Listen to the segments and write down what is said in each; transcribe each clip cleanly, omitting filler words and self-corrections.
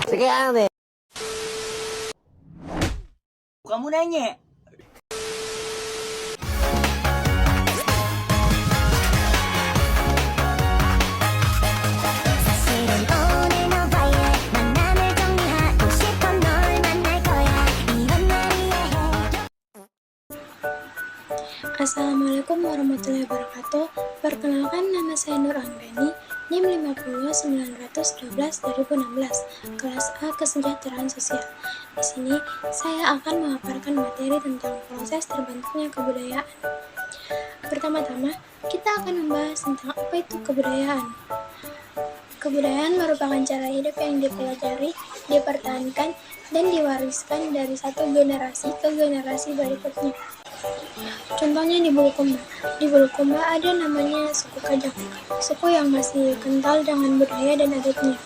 Sekian. Kamu nanya. Assalamualaikum warahmatullahi wabarakatuh. Perkenalkan, nama saya Nur Anggreni, NIM 50912/2016, kelas A Kesejahteraan Sosial. Di sini saya akan memaparkan materi tentang proses terbentuknya kebudayaan. Pertama-tama, kita akan membahas tentang apa itu kebudayaan. Kebudayaan merupakan cara hidup yang dipelajari, dipertahankan, dan diwariskan dari satu generasi ke generasi berikutnya. Contohnya di Bulukumba. Di Bulukumba ada namanya suku Kajang, suku yang masih kental dengan budaya dan adatnya.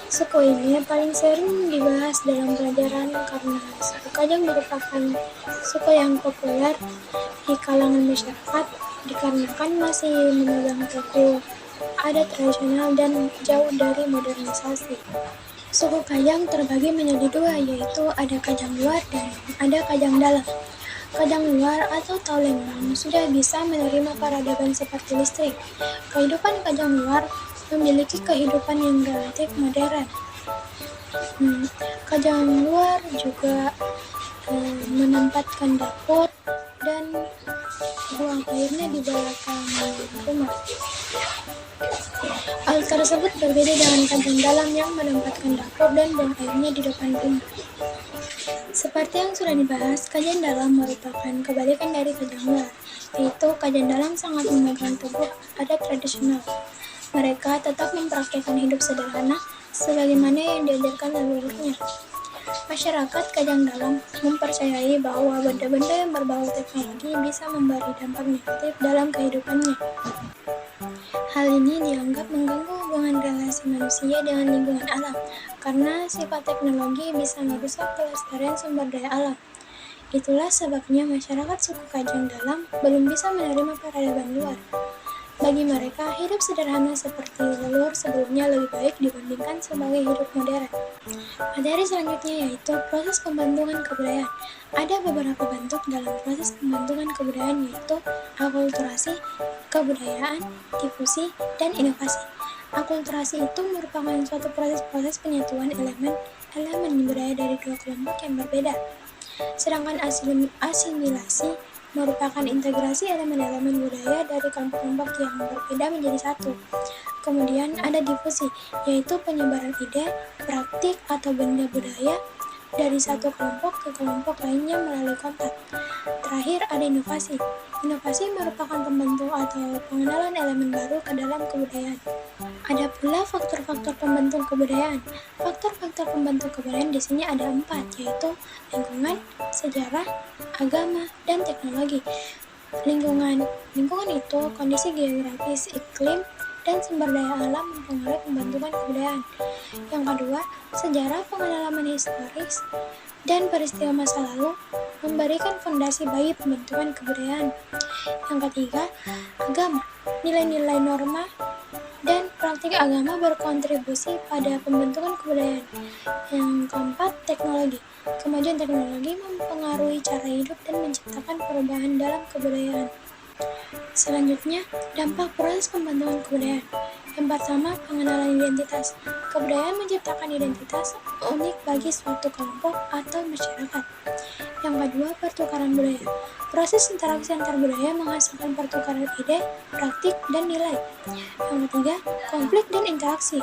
Suku ini paling sering dibahas dalam pelajaran karena suku Kajang merupakan suku yang populer di kalangan masyarakat dikarenakan masih memegang teguh adat tradisional dan jauh dari modernisasi. Suku Kajang terbagi menjadi dua, yaitu ada Kajang luar dan ada Kajang dalam. Kajang luar atau Taulembang sudah bisa menerima peradaban seperti listrik. Kehidupan Kajang luar memiliki kehidupan yang relatif modern. Kajang luar juga menempatkan dapur dan buang airnya di belakang rumah. Hal tersebut berbeda dengan Kajang dalam yang menempatkan dapur dan buang airnya di depan rumah. Seperti yang sudah dibahas, Kajang dalam merupakan kebalikan dari Kajang luar, yaitu Kajang dalam sangat memegang teguh adat tradisional. Mereka tetap mempraktikkan hidup sederhana sebagaimana yang diajarkan leluhurnya. Masyarakat Kajang dalam mempercayai bahwa benda-benda yang berbau teknologi bisa memberi dampak negatif dalam kehidupannya. Hal ini dianggap mengganggu hubungan relasi manusia dengan lingkungan alam, karena sifat teknologi bisa merusak kelestarian sumber daya alam. Itulah sebabnya masyarakat suku Kajang dalam belum bisa menerima peradaban luar. Bagi mereka, hidup sederhana seperti leluhur sebelumnya lebih baik dibandingkan sebagai hidup modern. Materi selanjutnya yaitu proses pembentukan kebudayaan. Ada beberapa bentuk dalam proses pembentukan kebudayaan, yaitu akulturasi, kebudayaan, difusi, dan inovasi. Akulturasi itu merupakan suatu proses penyatuan elemen budaya dari dua kelompok yang berbeda. Sedangkan asimilasi merupakan integrasi elemen-elemen budaya dari kelompok-kelompok yang berbeda menjadi satu. Kemudian ada difusi, yaitu penyebaran ide, praktik, atau benda budaya dari satu kelompok ke kelompok lainnya melalui kontak. Terakhir ada inovasi. Inovasi merupakan pembentuk atau pengenalan elemen baru ke dalam kebudayaan. Ada pula faktor-faktor pembentuk kebudayaan. Faktor-faktor pembentuk kebudayaan di sini ada 4, yaitu lingkungan, sejarah, agama, dan teknologi. Lingkungan itu kondisi geografis, iklim, dan sumber daya alam mempengaruhi pembentukan kebudayaan. Yang kedua, sejarah, pengalaman historis, dan peristiwa masa lalu memberikan fondasi bagi pembentukan kebudayaan. Yang ketiga, agama, nilai-nilai norma dan praktik agama berkontribusi pada pembentukan kebudayaan. Yang keempat, teknologi. Kemajuan teknologi mempengaruhi cara hidup dan menciptakan perubahan dalam kebudayaan. Selanjutnya, dampak proses pembentukan kebudayaan. Yang pertama, pengenalan identitas. Kebudayaan menciptakan identitas unik bagi suatu kelompok atau masyarakat. Yang kedua, pertukaran budaya. Proses interaksi antar budaya menghasilkan pertukaran ide, praktik, dan nilai. Yang ketiga, konflik dan interaksi.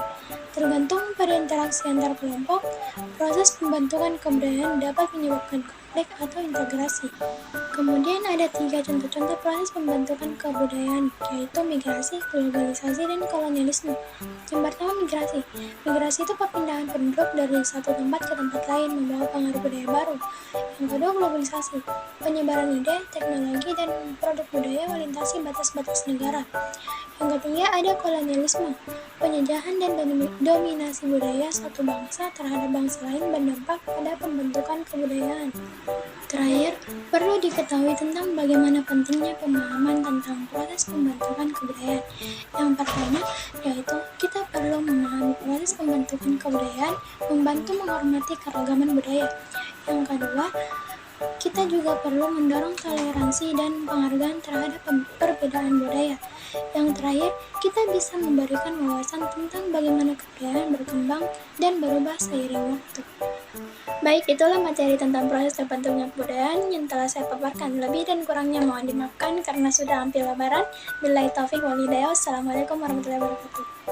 Tergantung pada interaksi antar kelompok, proses pembentukan kebudayaan dapat menyebabkan konflik atau integrasi. Kemudian ada 3 contoh-contoh proses pembentukan kebudayaan, yaitu migrasi, globalisasi, dan kolonialisme. Yang pertama, migrasi. Migrasi itu perpindahan penduduk dari satu tempat ke tempat lain membawa pengaruh budaya baru. Yang kedua, globalisasi. Penyebaran ide, teknologi, dan produk budaya melintasi batas-batas negara. Yang ketiga, ada kolonialisme. Penjajahan dan dominasi budaya suatu bangsa terhadap bangsa lain berdampak pada pembentukan kebudayaan. Terakhir, perlu diketahui tentang bagaimana pentingnya pemahaman tentang proses pembentukan kebudayaan. Yang pertama, yaitu kita perlu memahami proses pembentukan kebudayaan, membantu menghormati keragaman budaya. Yang kedua, kita juga perlu mendorong toleransi dan penghargaan terhadap perbedaan budaya. Yang terakhir, kita bisa memberikan wawasan tentang bagaimana kebudayaan berkembang dan berubah seiring waktu. Baik, itulah materi tentang proses terbentuknya kebudayaan yang telah saya paparkan. Lebih dan kurangnya mohon dimaafkan karena sudah hampir lebaran. Billahi taufiq wal hidayah. Wassalamualaikum warahmatullahi wabarakatuh.